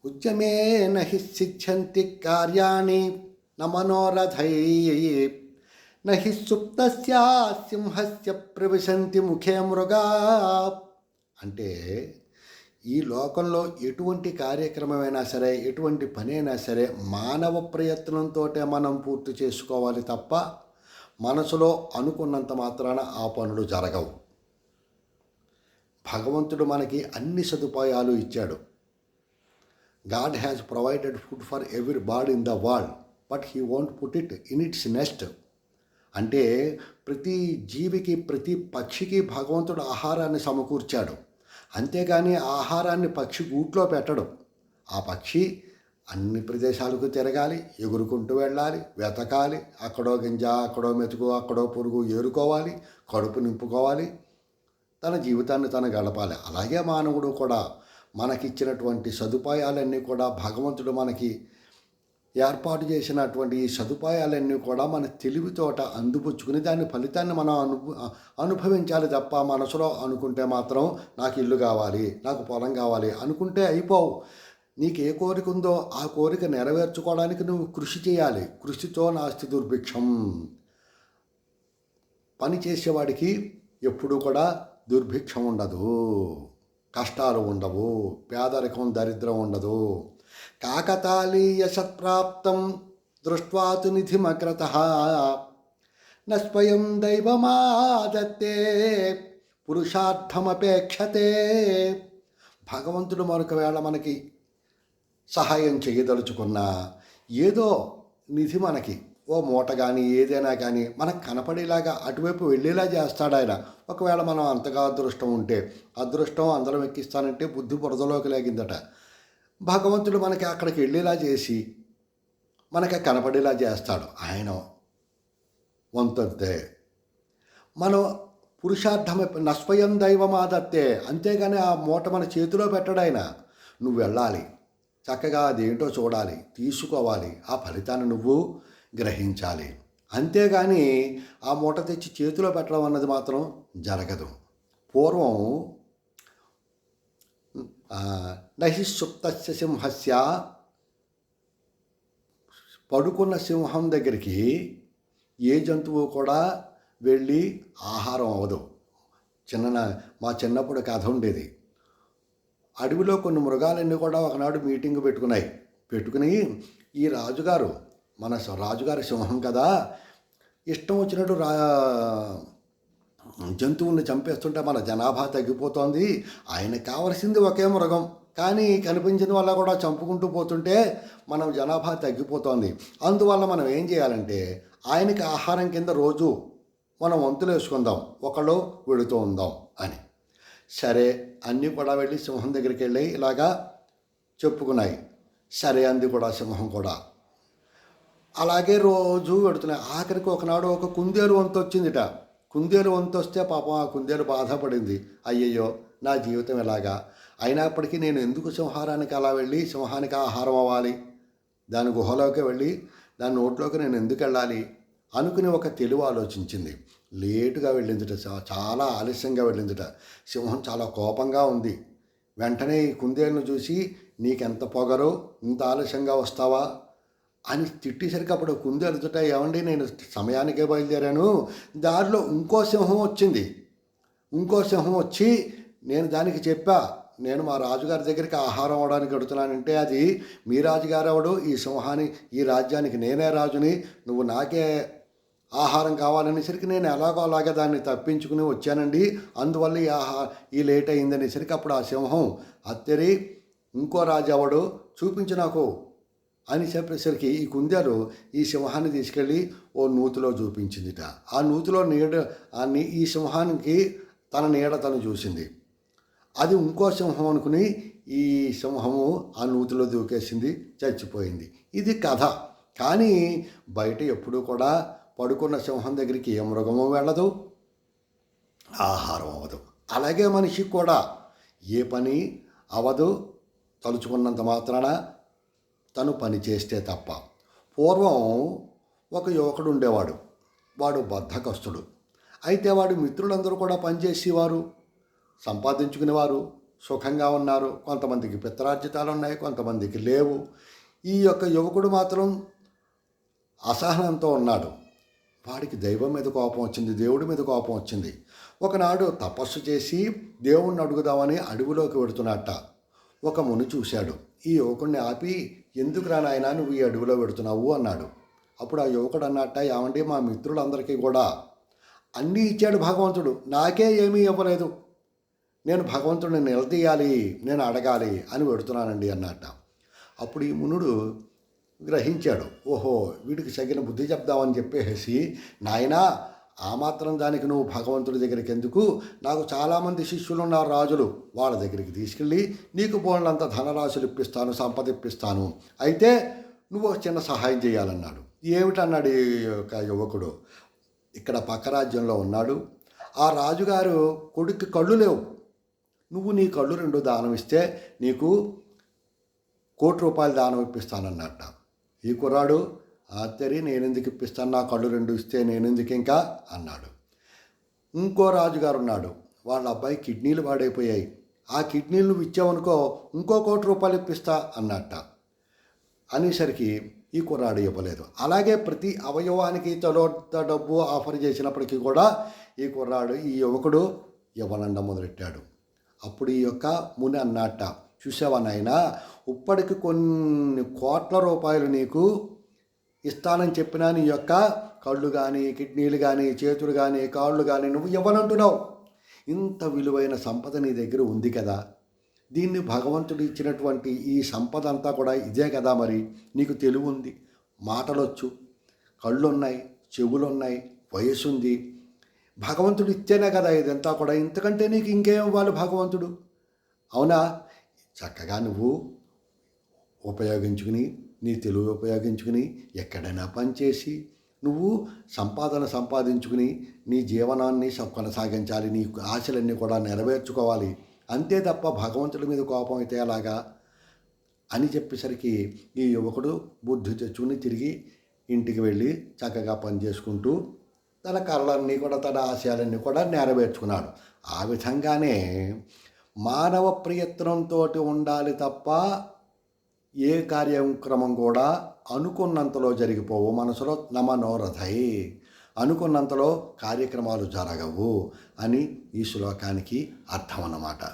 ఉద్యమేన హి సిద్ధ్యంతి కార్యాణి న మనోరథై నహి సుప్తస్య సింహస్య ప్రవిశంతి ముఖే మృగా. అంటే ఈ లోకంలో ఎటువంటి కార్యక్రమమైనా సరే, ఎటువంటి పని అయినా సరే మానవ ప్రయత్నంతో మనం పూర్తి చేసుకోవాలి తప్ప మనసులో అనుకున్నంత మాత్రాన ఆ పనులు జరగవు. భగవంతుడు మనకి అన్ని సదుపాయాలు ఇచ్చాడు. God has provided food for every bird in the world but he won't put it in it's NEFT. అంటే ప్రతి జీవికి, ప్రతి పక్షికి భగవంతుడు ఆహారాన్ని సమకూర్చాడు. అంతేగాని ఆహారాన్ని పక్షి గూట్లో పెట్టడం. ఆ పక్షి అన్ని ప్రదేశాలకు తిరగాలి, ఎగురుకుంటూ వెళ్ళాలి, వెతకాలి, అక్కడో గింజ, అక్కడో మెతుకు, అక్కడో పురుగు ఏరుకోవాలి, కడుపు నింపుకోవాలి, తన జీవితాన్ని తను గడపాలి. అలాగే మానవుడు కూడా మనకిచ్చినటువంటి సదుపాయాలన్నీ కూడా భగవంతుడు మనకి ఏర్పాటు చేసినటువంటి ఈ సదుపాయాలన్నీ కూడా మన తెలివితోట అందిపుచ్చుకుని దాని ఫలితాన్ని మనం అనుభవించాలి తప్ప మనసులో అనుకుంటే మాత్రం నాకు ఇల్లు కావాలి, నాకు పొలం కావాలి అనుకుంటే అయిపోవు. నీకు ఏ కోరిక ఉందో ఆ కోరిక నెరవేర్చుకోవడానికి నువ్వు కృషి చేయాలి. కృషితో నాస్తి దుర్భిక్షం. పని చేసేవాడికి ఎప్పుడూ కూడా దుర్భిక్షం ఉండదు, కష్టాలు ఉండవు, పేదరికం, దరిద్రం ఉండదు. కాకతాళీయ సత్ప్రాప్తం దృష్ట్వాతు నిధిమగ్రతః న స్వయం దైవమాదత్తే పురుషార్థమపేక్షతే. భగవంతుడు మరొకవేళ మనకి సహాయం చేయదలుచుకున్నా ఏదో నిధి మనకి ఓ మూట కానీ ఏదైనా కానీ మనకు కనపడేలాగా అటువైపు వెళ్ళేలా చేస్తాడు ఆయన. ఒకవేళ మనం అంతగా అదృష్టం ఉంటే, అదృష్టం అందరం ఎక్కిస్తానంటే బుద్ధి బురదలోకి లేగిందట. భగవంతుడు మనకి అక్కడికి వెళ్ళేలా చేసి మనకి కనపడేలా చేస్తాడు. ఆయన వంతంతే. మనం పురుషార్థమే నస్వయం దైవమాదత్తే. అంతేగాని ఆ మూట మన చేతిలో పెట్టడు ఆయన. నువ్వు వెళ్ళాలి, చక్కగా అదేంటో చూడాలి, తీసుకోవాలి, ఆ ఫలితాన్ని నువ్వు గ్రహించాలి. అంతేగాని ఆ మూట తెచ్చి చేతిలో పెట్టడం అన్నది మాత్రం జరగదు. పూర్వం నహి సుప్తస్య సింహస్య, పడుకున్న సింహం దగ్గరికి ఏ జంతువు కూడా వెళ్ళి ఆహారం అవ్వదు. మా చిన్నప్పుడు కథ ఉండేది. అడవిలో కొన్ని మృగాలన్నీ కూడా ఒకనాడు మీటింగ్ పెట్టుకుని ఈ రాజుగారు, మన రాజుగారి సింహం కదా, ఇష్టం వచ్చినట్టు జంతువుల్ని చంపేస్తుంటే మన జనాభా తగ్గిపోతోంది, ఆయనకు కావలసింది ఒకే మృగం, కానీ కనిపించిన వల్ల కూడా చంపుకుంటూ పోతుంటే మనం జనాభా తగ్గిపోతోంది. అందువల్ల మనం ఏం చేయాలంటే ఆయనకి ఆహారం కింద రోజు మనం వంతులు వేసుకుందాం, ఒకళ్ళు వెళుతూ ఉందాం అని. సరే, అన్నీ కూడా వెళ్ళి సింహం దగ్గరికి వెళ్ళి ఇలాగా చెప్పుకున్నాయి. సరే అంది కూడా సింహం కూడా. అలాగే రోజు వెడుతున్నాయి. ఆఖరికి ఒకనాడు ఒక కుందేలు వంతు వచ్చిందిట. కుందేలు వంతు వస్తే పాపం ఆ కుందేలు బాధపడింది. అయ్యయ్యో, నా జీవితం ఎలాగా, అయినప్పటికీ నేను ఎందుకు సింహారానికి అలా వెళ్ళి సింహానికి ఆహారం అవ్వాలి, దాని గుహలోకి వెళ్ళి దాని నోట్లోకి నేను ఎందుకు వెళ్ళాలి అనుకుని ఒక తెలివి ఆలోచించింది. లేటుగా వెళ్ళిందిట, చాలా ఆలస్యంగా వెళ్ళిందిట. సింహం చాలా కోపంగా ఉంది. వెంటనే ఈ కుందేలును చూసి, నీకెంత పొగరు, ఇంత ఆలస్యంగా వస్తావా అని తిట్టేసరికి అప్పుడు కుందేలుతుట, ఏమండి నేను సమయానికే బయలుదేరాను, దారిలో ఇంకో సింహం వచ్చి నేను దానికి చెప్పా, నేను మా రాజుగారి దగ్గరికి ఆహారం అవడానికి అడుగుతున్నానంటే, అది మీ రాజుగారు అవడు, ఈ రాజ్యానికి నేనే రాజుని, నువ్వు నాకే ఆహారం కావాలనేసరికి నేను ఎలాగో అలాగే దాన్ని తప్పించుకుని వచ్చానండి, అందువల్ల ఈ లేట్ అయిందనేసరికి అప్పుడు ఆ సింహం అత్తరి ఇంకో రాజు అవడు చూపించి నాకు అని చెప్పేసరికి ఈ కుందేలు ఈ సింహాన్ని తీసుకెళ్ళి ఓ నూతిలో చూపించిందిట. ఆ నూతిలో ఈ సింహానికి తన నీడ తను చూసింది. అది ఇంకో సింహం అనుకుని ఈ సింహము ఆ నూతిలో దూకేసింది, చచ్చిపోయింది. ఇది కథ. కానీ బయట ఎప్పుడూ కూడా పడుకున్న సింహం దగ్గరికి ఏ మృగము వెళ్ళదు, ఆహారం అవ్వదు. అలాగే మనిషికి కూడా ఏ పని అవదు తలుచుకున్నంత మాత్రాన, తను పని చేస్తే తప్ప. పూర్వం ఒక యువకుడు ఉండేవాడు. వాడు బద్ధకస్తుడు. అయితే వాడి మిత్రులందరూ కూడా పనిచేసేవారు, సంపాదించుకునేవారు, సుఖంగా ఉన్నారు, కొంతమందికి పిత్రార్జితాలు ఉన్నాయి, కొంతమందికి లేవు. ఈ యొక్క యువకుడు మాత్రం అసహనంతో ఉన్నాడు. వాడికి దైవం మీద కోపం వచ్చింది, దేవుడి మీద కోపం వచ్చింది. ఒకనాడు తపస్సు చేసి దేవుణ్ణి అడుగుదామని అడవిలోకి వెడుతున్నట్ట. ఒక ముని చూశాడు. ఈ యువకుడిని ఆపి, ఎందుకురా నాయనా నువ్వు ఈ అడవిలో పెడుతున్నావు అన్నాడు. అప్పుడు ఆ యువకుడు అన్నట్ట, ఏమంటే మా మిత్రులందరికీ కూడా అన్నీ ఇచ్చాడు భగవంతుడు, నాకే ఏమీ ఇవ్వలేదు, నేను భగవంతుడిని నిలదీయాలి, నేను అడగాలి అని పెడుతున్నానండి అన్నట్ట. అప్పుడు ఈ మునుడు గ్రహించాడు, ఓహో వీడికి తగిన బుద్ధి చెప్దామని చెప్పేసి, నాయనా ఆ మాత్రం దానికి నువ్వు భగవంతుడి దగ్గరికి ఎందుకు, నాకు చాలామంది శిష్యులు ఉన్నారు రాజులు, వాళ్ళ దగ్గరికి తీసుకెళ్ళి నీకు బోళ్ళంత ధనరాశులు ఇప్పిస్తాను, సంపద ఇప్పిస్తాను, అయితే నువ్వు ఒక చిన్న సహాయం చేయాలన్నాడు. ఏమిటన్నాడు ఈ యొక్క యువకుడు. ఇక్కడ పక్క రాజ్యంలో ఉన్నాడు, ఆ రాజుగారు కొడుక్కి కళ్ళు లేవు, నువ్వు నీ కళ్ళు 2 దానం ఇస్తే నీకు 1,00,00,000 రూపాయలు దానం ఇప్పిస్తానన్నట్ట. ఈ కుర్రాడు, ఆశ్చర్య నేనెందుకు ఇప్పిస్తాను, నా కళ్ళు 2 ఇస్తే నేనెందుకు ఇంకా అన్నాడు. ఇంకో రాజుగారు ఉన్నాడు, వాళ్ళ అబ్బాయి కిడ్నీలు పాడైపోయాయి, ఆ కిడ్నీలు నువ్వు ఇచ్చావనుకో ఇంకో 1,00,00,000 రూపాయలు ఇప్పిస్తా అన్నట్ట. అనేసరికి ఈ కుర్రాడు ఇవ్వలేదు. అలాగే ప్రతి అవయవానికి తలోంత డబ్బు ఆఫర్ చేసినప్పటికీ కూడా ఈ కుర్రాడు, ఈ యువకుడు ఇవ్వనండ మొదలెట్టాడు. అప్పుడు ఈ యొక్క ముని అన్నట్ట, చూసావా నాయనా, ఇప్పటికి కొన్ని 1,00,00,000 రూపాయలు నీకు ఇస్తానని చెప్పినా నీ యొక్క కళ్ళు కానీ, కిడ్నీలు కానీ, చేతులు కానీ, కాళ్ళు కానీ నువ్వు ఇవ్వనంటున్నావు. ఇంత విలువైన సంపద నీ దగ్గర ఉంది కదా, దీన్ని భగవంతుడు ఇచ్చినటువంటి ఈ సంపద అంతా కూడా ఇదే కదా, మరి నీకు తెలివి ఉంది, మాటలొచ్చు, కళ్ళున్నాయి, చెవులున్నాయి, వయసు ఉంది, భగవంతుడు ఇస్తేనే కదా ఇదంతా కూడా, ఇంతకంటే నీకు ఇంకేం ఇవ్వాలి భగవంతుడు, అవునా? చక్కగా నువ్వు ఉపయోగించుకుని, నీ తెలివి ఉపయోగించుకుని ఎక్కడైనా పనిచేసి నువ్వు సంపాదించుకుని నీ జీవనాన్ని కొనసాగించాలి, నీ ఆశలన్నీ కూడా నెరవేర్చుకోవాలి, అంతే తప్ప భగవంతుడి మీద కోపం అయితే అలాగా అని చెప్పేసరికి ఈ యువకుడు బుద్ధి తెచ్చుకుని తిరిగి ఇంటికి వెళ్ళి చక్కగా పని చేసుకుంటూ తన కళలన్నీ కూడా, తన ఆశయాలన్నీ కూడా నెరవేర్చుకున్నాడు. ఆ విధంగానే మానవ ప్రయత్నంతో ఉండాలి తప్ప ఏ కార్యక్రమం కూడా అనుకున్నంతలో జరిగిపోవు. మనసులో నమనోరథై, అనుకున్నంతలో కార్యక్రమాలు జరగవు అని ఈ శ్లోకానికి అర్థం అన్నమాట.